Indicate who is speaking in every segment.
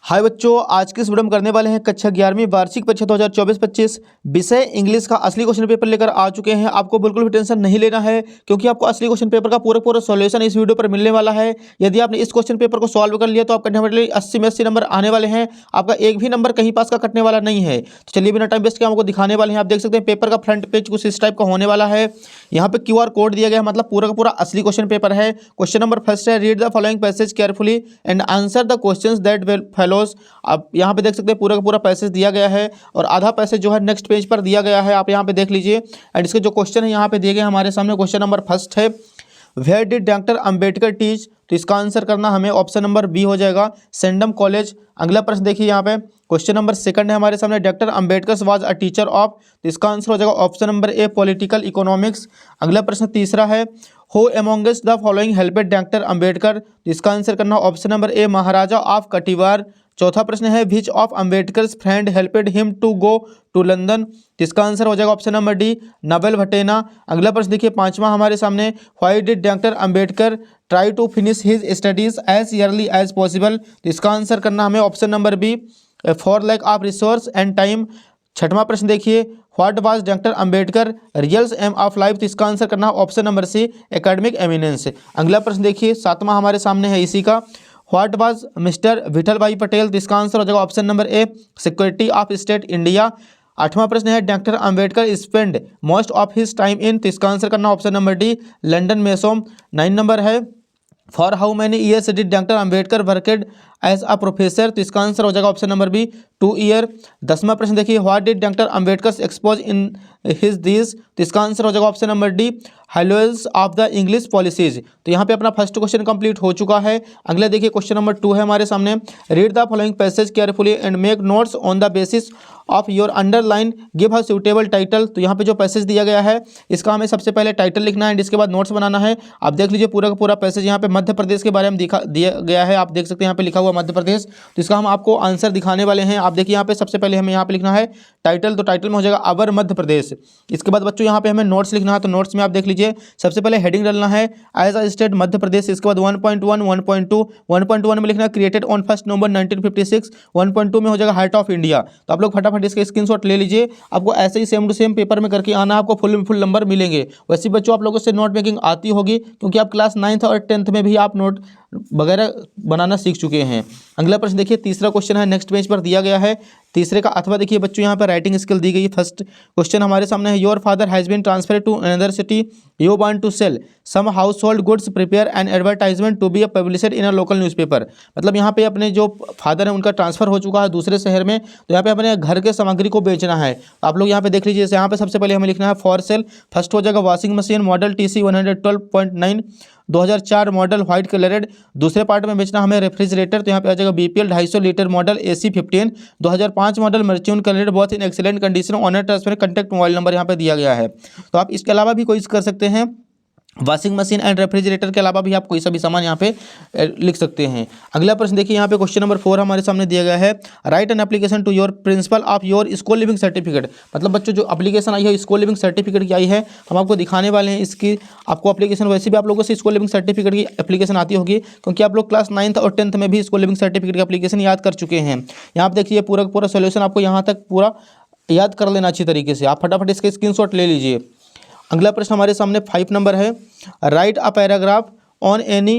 Speaker 1: हाय बच्चों, आज की इस वीडियो में करने वाले हैं कक्षा 11वीं वार्षिक परीक्षा 2024-25 विषय इंग्लिश का असली क्वेश्चन पेपर लेकर आ चुके हैं। आपको बिल्कुल भी टेंशन नहीं लेना है क्योंकि आपको असली क्वेश्चन पेपर का पूरा सॉल्यूशन इस वीडियो पर मिलने वाला है। यदि आपने इस क्वेश्चन पेपर को सॉल्व कर लिया तो आपका डेफिनेटली 80 में 80 नंबर आने वाले हैं। आपका एक भी नंबर कहीं पास का कटने वाला नहीं है। तो चलिए बिना टाइम वेस्ट के आपको दिखाने वाले हैं। आप देख सकते हैं पेपर का फ्रंट पेज कुछ इस टाइप का होने वाला है। यहाँ पे QR कोड दिया गया है, मतलब पूरा का पूरा असली क्वेश्चन पेपर है। क्वेश्चन नंबर फर्स्ट है, read the following passage carefully and answer the questions that will follows. आप यहाँ पे देख सकते हैं पूरा का पूरा पैसेज दिया गया है और आधा पैसेज जो है नेक्स्ट पेज पर दिया गया है। आप यहाँ पे देख लीजिए एंड इसके जो क्वेश्चन है यहाँ पे दिए गए हमारे सामने। क्वेश्चन नंबर फर्स्ट है, where did doctor Ambedkar teach. तो इसका आंसर करना हमें ऑप्शन नंबर बी हो जाएगा, सेंडम कॉलेज। अगला प्रश्न देखिए यहाँ पे क्वेश्चन नंबर सेकंड है हमारे सामने, doctor Ambedkar was a teacher of. तो इसका आंसर हो जाएगा option number A, political economics. अगला प्रश्न तीसरा है, who amongst the following helped doctor Ambedkar. तो इसका आंसर करना option number A, Maharaja of Kathiawar. चौथा प्रश्न है, which of Ambedkar's friend helped him to go to London. तो इसका आंसर हो जाएगा option number D, Naval Bhathena. अगला प्रश्न देखिए पांचवा हमारे सामने, why did doctor Ambedkar try to finish his studies as early as possible. तो इसका आंसर करना हमें option number B, for lack of resource and time. छठवां प्रश्न देखिए, what was doctor Ambedkar real aim of life. तो इसका आंसर करना option number C, academic eminence. अगला प्रश्न देखिए सातवां हमारे सामने है इसी का, व्हाट वाज मिस्टर विठल भाई पटेल। तो इसका आंसर हो जाएगा option number A, security of state India. आठवां प्रश्न है, doctor Ambedkar spend most of his time in. तो इसका आंसर करना option number D, London museum. 9 number है, for how many years did doctor Ambedkar worked as a professor. तो इसका answer हो जाएगा ऑप्शन नंबर बी, 2 ईयर। 10वां प्रश्न देखिए, what did doctor Ambedkar expose in his thesis. तो इसका आंसर हो जाएगा ऑप्शन नंबर डी, हाइलोज ऑफ द इंग्लिश पॉलिसीज। तो यहाँ पे अपना फर्स्ट क्वेश्चन कंप्लीट हो चुका है। अगला देखिए क्वेश्चन नंबर 2 है हमारे सामने, read the following passage carefully and make notes on the basis of your underline, give a suitable title. तो यहाँ पे जो पैसेज दिया गया है इसका हमें सबसे पहले टाइटल लिखना है एंड इसके बाद नोट्स बनाना है। आप देख लीजिए पूरा का पूरा पैसेज यहाँ पे मध्य प्रदेश के बारे में दिया गया है। आप देख सकते हैं यहाँ पे लिखा हुआ मध्य प्रदेश। तो इसका हम आपको आंसर दिखाने वाले हैं। आप देखिए यहाँ पे सबसे पहले हमें यहाँ पे लिखना है टाइटल, तो टाइटल में हो जाएगा अवर मध्य प्रदेश। इसके बाद बच्चों यहाँ पे हमें नोट्स लिखना है। तो नोट्स में आप देख लीजिए सबसे पहले हेडिंग डालना है as a state Madhya Pradesh. इसके बाद 1.1, 1.2, 1.1 में लिखना है क्रिएटेड ऑन 1 नवंबर 1956। 1.2 में हो जाएगा हार्ट ऑफ इंडिया। तो आप लोग फटाफट इसका स्क्रीनशॉट ले लीजिए। आपको ऐसे ही सेम टू सेम पेपर में करके आना, आपको फुल नंबर मिलेंगे। वैसे बच्चों आप लोगों से नोट मेकिंग आती होगी क्योंकि आप क्लास 9th और 10th में भी आप नोट वगैरह बनाना सीख चुके हैं। अगला प्रश्न देखिए तीसरा क्वेश्चन है, नेक्स्ट पेज पर दिया गया है। तीसरे का अथवा देखिए बच्चों यहाँ पर राइटिंग स्किल दी गई है। फर्स्ट क्वेश्चन हमारे सामने है, your father has been transfer to another city, you want to sell some household goods, prepare an advertisement to be published in a local newspaper. मतलब यहाँ पे अपने जो फादर है उनका ट्रांसफर हो चुका है दूसरे शहर में, तो यहाँ पे अपने घर के सामग्री को बेचना है। तो आप लोग यहाँ पे देख लीजिए, यहाँ पे सबसे पहले हमें लिखना है फॉर सेल। फर्स्ट हो जाएगा washing machine model TC 112.9 2004 model white coloured. दूसरे पार्ट में बेचना हमें रेफ्रिजरेटर। तो यहाँ पे आ जाएगा BPL 250 litre model AC 15 2005 model मर्च्यून कलरेड, बहुत in excellent condition, owner transfer, contact mobile number यहाँ पे दिया गया है। तो आप इसके अलावा भी कोई कर सकते हैं, वॉशिंग मशीन एंड रेफ्रिजरेटर के अलावा भी आप कोई सा भी सामान यहाँ पे लिख सकते हैं। अगला प्रश्न देखिए यहाँ पे क्वेश्चन नंबर 4 हमारे सामने दिया गया है, write an application to your principal of your school leaving certificate. मतलब बच्चों जो एप्लीकेशन आई है स्कूल लिविंग सर्टिफिकेट की आई है, हम आपको दिखाने वाले हैं इसकी। आपको एप्लीकेशन वैसे भी आप लोगों से स्कूल लिविंग सर्टिफिकेट की एप्लीकेशन आती होगी क्योंकि आप लोग क्लास 9th और 10th में भी स्कूल लिविंग सर्टिफिकेट की एप्लीकेशन याद कर चुके हैं। यहाँ पे देखिए पूरा पूरा सोल्यूशन आपको यहाँ तक पूरा याद कर लेना अच्छी तरीके से। आप फटाफट इसके स्क्रीनशॉट ले लीजिए। अगला प्रश्न हमारे सामने 5 नंबर है, right a paragraph on any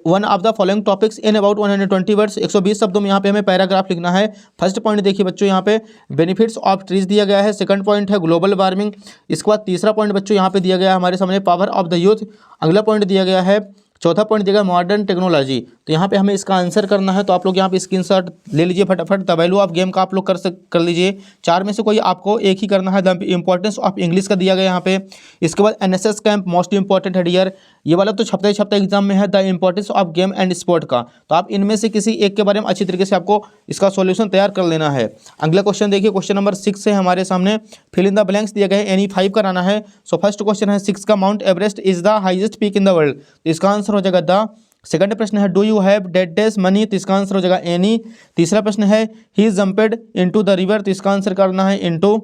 Speaker 1: one of the following topics in about 120 words. 120 शब्दों में यहाँ पे हमें पैराग्राफ लिखना है। फर्स्ट पॉइंट देखिए बच्चों यहाँ पे बेनिफिट्स ऑफ ट्रीज दिया गया है। सेकंड पॉइंट है ग्लोबल वार्मिंग। इसके बाद तीसरा पॉइंट बच्चों यहाँ पे दिया गया है हमारे सामने पावर ऑफ द यूथ। अगला पॉइंट दिया गया है, चौथा पॉइंट दिया गया मॉडर्न टेक्नोलॉजी। तो यहाँ पे हमें इसका आंसर करना है। तो आप लोग यहाँ पे स्क्रीनशॉट ले लीजिए फटाफट। द वैल्यू ऑफ गेम का आप लोग कर लीजिए। 4 में से कोई आपको एक ही करना है। द इंपॉर्टेंस ऑफ इंग्लिश का दिया गया यहाँ पे। इसके बाद NSS कैंप मोस्ट इंपॉर्टेंट है डियर, ये वाला तो छपता ही छपता एग्जाम में है। The importance of game and sport का, तो आप इनमें से किसी एक के बारे में अच्छी तरीके से आपको इसका सॉल्यूशन तैयार कर लेना है। अगला क्वेश्चन देखिए क्वेश्चन नंबर 6 है हमारे सामने, फिल इन द ब्लैंक्स दिया गया है, एनी 5 कराना है। सो फर्स्ट क्वेश्चन है 6 का, Mount Everest is the highest peak in the world. तो इसका आंसर हो जाएगा द। सेकंड प्रश्न है, do you have dead days money. तो इसका आंसर हो जाएगा एनी। तीसरा प्रश्न है, he jumped into the river. तो इसका आंसर करना है इनटू।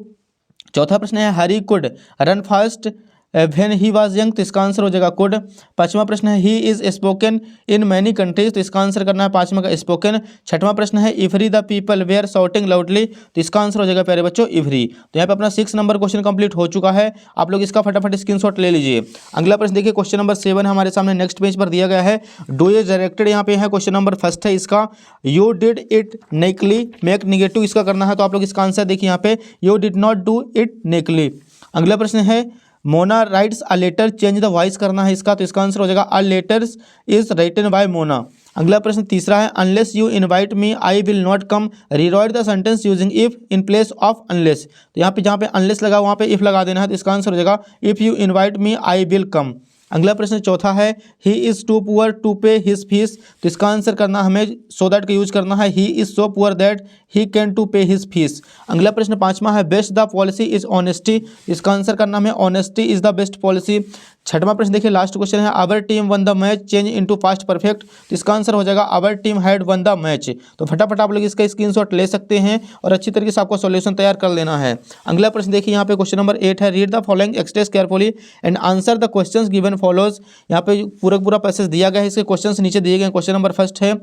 Speaker 1: चौथा प्रश्न है, Hari could run fast when he was young, तो इसका आंसर हो जाएगा कुड। पांचवा प्रश्न है he is spoken in many countries, तो इसका आंसर करना है पांचवा का स्पोकन। छठवां प्रश्न है every the people were shouting loudly, तो इसका आंसर हो जाएगा प्यारे बच्चों इवरी। तो यहाँ पे अपना 6 नंबर क्वेश्चन कंप्लीट हो चुका है। आप लोग इसका फटाफट स्क्रीनशॉट ले लीजिए। अगला प्रश्न देखिए, क्वेश्चन नंबर 7 हमारे सामने नेक्स्ट पेज पर दिया गया है। डू इज डायरेक्टेड यहाँ पे है क्वेश्चन नंबर फर्स्ट है इसका। You did it neatly make negative इसका करना है, तो आप लोग इसका आंसर देखिए यहाँ पे you did not do it neatly. अगला प्रश्न है Mona writes a letter change the voice करना है इसका, तो इसका आंसर हो जाएगा a letters is written by Mona. अगला प्रश्न तीसरा है unless you invite me I will not come, rewrite the sentence using if in place of unless, तो यहाँ पे जहाँ पे अनलेस लगा वहाँ पे इफ लगा देना है, तो इसका आंसर हो जाएगा if you invite me I will come. अगला प्रश्न चौथा है he is too poor to pay his fees, तो इसका आंसर करना हमें सो दैट का यूज करना है he is so poor that he can to pay his fees. अगला प्रश्न पांचवा है best the policy is honesty, इसका आंसर करना हमें honesty is the best policy. छठवां प्रश्न देखिए लास्ट क्वेश्चन है our team won the match change into past perfect, तो इसका आंसर हो जाएगा our team had won the match. तो फटाफट आप लोग इसका स्क्रीनशॉट ले सकते हैं और अच्छी तरीके से आपको सॉल्यूशन तैयार कर लेना है। अगला प्रश्न देखिए यहाँ पे क्वेश्चन नंबर 8 है read the following express carefully and answer the questions given follows. यहाँ पे पूरा पैसेज दिया गया है, इसके क्वेश्चंस नीचे दिए गए। क्वेश्चन नंबर फर्स्ट है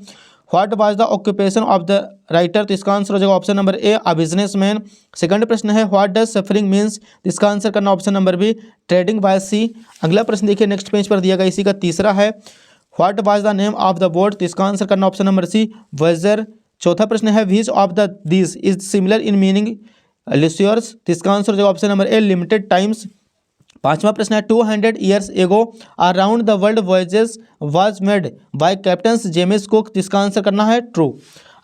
Speaker 1: what was the occupation of the writer, तो इसका आंसर हो जाएगा option number A a businessman. Second प्रश्न है व्हाट डज सफरिंग मीन्स, तो इसका आंसर करना option number B trading by C. अगला प्रश्न देखिए नेक्स्ट पेज पर दिया गया, इसी का तीसरा है what was the name of the boat, तो इसका आंसर करना ऑप्शन नंबर सी वेजर। चौथा प्रश्न है which of the this is similar in meaning leisures, तो इसका आंसर हो जाएगा option number A limited times. पांचवा प्रश्न है 200 years ago around the world voyages was made by captain James Cook, इसका आंसर करना है ट्रू।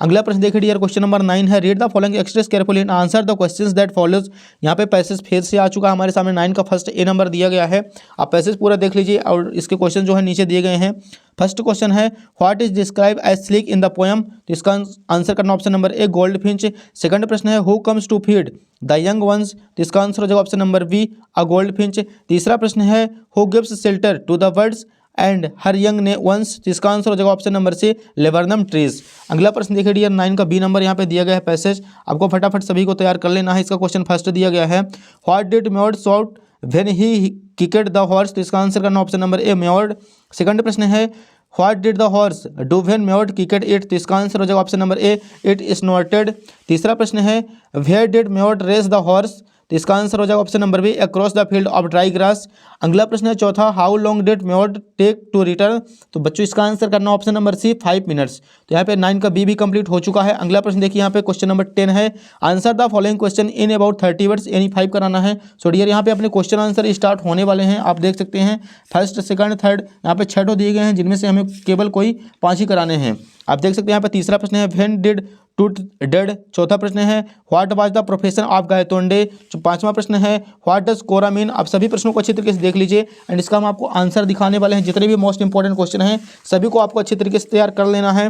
Speaker 1: अगला प्रश्न देखिए डियर क्वेश्चन नंबर 9 है read the following express carefully and answer the questions that follows. यहाँ पे पैसेज फिर से आ चुका है हमारे सामने 9 का फर्स्ट ए नंबर दिया गया है। आप पैसेज पूरा देख लीजिए और इसके क्वेश्चन जो है नीचे दिए गए हैं। फर्स्ट क्वेश्चन है what is describe as sleek in the poem, तो इसका आंसर करना option number A goldfinch. Second प्रश्न है who comes to feed the young ones, तो इसका आंसर हो जाएगा option number B a goldfinch. तीसरा प्रश्न है who gives shelter to the birds and her young ने वंस, तो इसका आंसर हो जाएगा option number C laburnum trees. अगला प्रश्न देखिए डियर 9 का बी नंबर यहाँ पे दिया गया है पैसेज, आपको फटाफट सभी को तैयार कर लेना है। इसका क्वेश्चन फर्स्ट दिया गया है what did Maud shot when he kicked the horse, तो इसका आंसर करना option number A Maud. Second प्रश्न है what did the horse do when Maud kicked it, तो इसका आंसर हो जाएगा option number A it snorted. तीसरा प्रश्न है where did Maud race the horse, तो इसका आंसर हो जाएगा option number B across the field of dry grass. अगला प्रश्न है चौथा how long did Maud take to return, तो बच्चों इसका आंसर करना ऑप्शन नंबर सी 5 मिनट्स। तो यहाँ पे 9 का बी भी कंप्लीट हो चुका है। अगला प्रश्न देखिए यहाँ पे क्वेश्चन नंबर 10 है answer the following question in about 30 words, यानी 5 कराना है। सो डियर यहाँ पे अपने क्वेश्चन आंसर स्टार्ट होने वाले हैं, आप देख सकते हैं फर्स्ट सेकंड थर्ड यहाँ पे 6 दिए गए हैं जिनमें से हमें केवल कोई 5 ही कराने हैं। आप देख सकते हैं यहाँ पे तीसरा प्रश्न है व्हेन डिड टूट डेड। चौथा प्रश्न है what was the profession of Gaitonde. पांचवा प्रश्न है व्हाट डज कोरा मीन। आप सभी प्रश्नों को अच्छी तरीके से देख लीजिए एंड इसका हम आपको आंसर दिखाने वाले हैं। जितने भी मोस्ट इंपॉर्टेंट क्वेश्चन हैं सभी को आपको अच्छी तरीके से तैयार कर लेना है।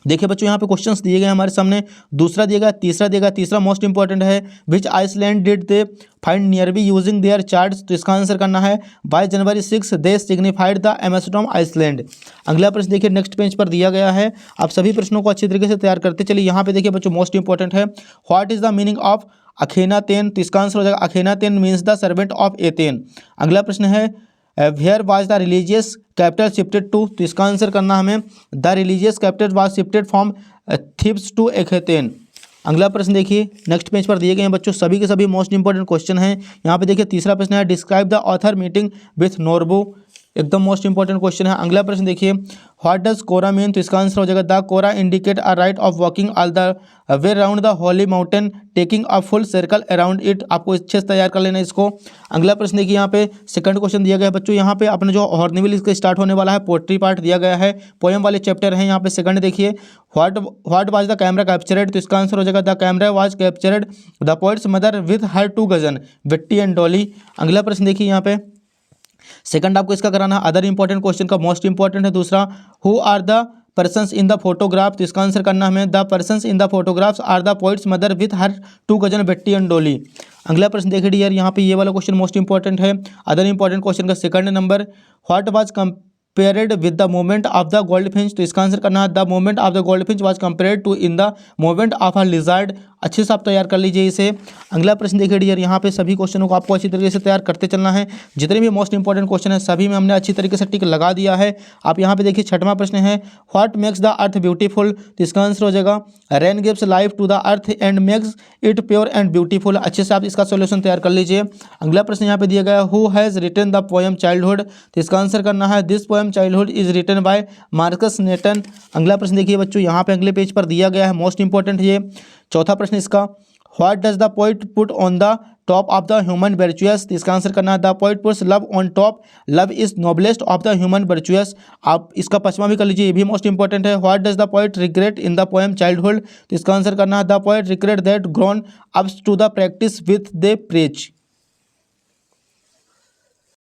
Speaker 1: देखिए बच्चों यहाँ पे क्वेश्चंस दिए गए हमारे सामने, दूसरा दिएगा तीसरा दिएगा। तीसरा मोस्ट इंपॉर्टेंट है which island did they find near be using their charts, तो इसका आंसर करना है by January 6 they signified the Amsterdam island. अगला प्रश्न देखिए नेक्स्ट पेज पर दिया गया है, आप सभी प्रश्नों को अच्छी तरीके से तैयार करते चलिए। यहाँ पे देखिए बच्चों मोस्ट इंपॉर्टेंट है what is the meaning of Akhenaten, तो इसका आंसर हो जाएगा Akhenaten means the servant of Aten. अगला प्रश्न है where was the religious capital shifted to, तो इसका आंसर करना हमें the religious capital was shifted from Thebes to Aten. अगला प्रश्न देखिए नेक्स्ट पेज पर दिए गए हैं बच्चों सभी के सभी मोस्ट इंपॉर्टेंट क्वेश्चन हैं। यहाँ पे देखिए तीसरा प्रश्न है describe the author meeting with Norbu, एकदम मोस्ट इंपॉर्टेंट क्वेश्चन है। अगला प्रश्न देखिए व्हाट डज कोरा मीन, तो इसका आंसर हो जाएगा the kora indicate a rite of walking all the way around the holy mountain taking a full circle around it. आपको अच्छे से तैयार कर लेना है इसको। अगला प्रश्न देखिए यहाँ पे सेकंड क्वेश्चन दिया गया है बच्चों, यहाँ पे अपने जो हॉर्नबिल इसका स्टार्ट होने वाला है पोट्री पार्ट दिया गया है, पोएम वाले चैप्टर हैं। यहाँ पे सेकंड देखिए what was the camera captured, तो इसका आंसर हो जाएगा the camera was captured the poet's mother with her 2 cousin Betty and Dolly. अगला प्रश्न देखिए यहाँ पे सेकंड आपको इसका कराना है अदर इंपॉर्टेंट क्वेश्चन का मोस्ट इंपॉर्टेंट है दूसरा who are the persons in the photograph, तो इसका आंसर करना हमें the persons in the photographs are the poet's mother with her 2 cousin Betty and Dolly. अगला प्रश्न देखिए डियर यहाँ पे ये वाला क्वेश्चन मोस्ट इंपॉर्टेंट है अदर इंपॉर्टेंट क्वेश्चन का second number what was compared with the movement of the goldfinch, तो इसका आंसर करना है the movement of the goldfinch was compared to in the movement of a lizard अच्छे से आप तैयार कर लीजिए इसे। अगला प्रश्न देखिए डियर, यहाँ पे सभी क्वेश्चनों को आपको अच्छी तरीके से तैयार करते चलना है। जितने भी मोस्ट इंपॉर्टेंट क्वेश्चन है सभी में हमने अच्छी तरीके से टिक लगा दिया है। आप यहाँ पे देखिए छठवां प्रश्न है, what makes the earth beautiful. तो इसका आंसर हो जाएगा rain gives life to the earth and makes it pure and beautiful. अच्छे से आप इसका सोल्यूशन तैयार कर लीजिए। अगला प्रश्न यहाँ पे दिया गया है, who has written the poem childhood. तो इसका आंसर करना है this poem childhood is written by Markus Natten. अगला प्रश्न देखिए बच्चों, यहाँ पे अगले पेज पर दिया गया है, मोस्ट इंपॉर्टेंट ये चौथा प्रश्न इसका, what does the poet put on the top of the human virtues. इसका आंसर करना है the poet puts love on top, love is noblest of the human virtues. आप इसका पचवां भी कर लीजिए, ये भी मोस्ट इंपॉर्टेंट है, what does the poet regret in the poem childhood. तो इसका आंसर करना है the poet regret that grown ups to the practice with they प्रेच।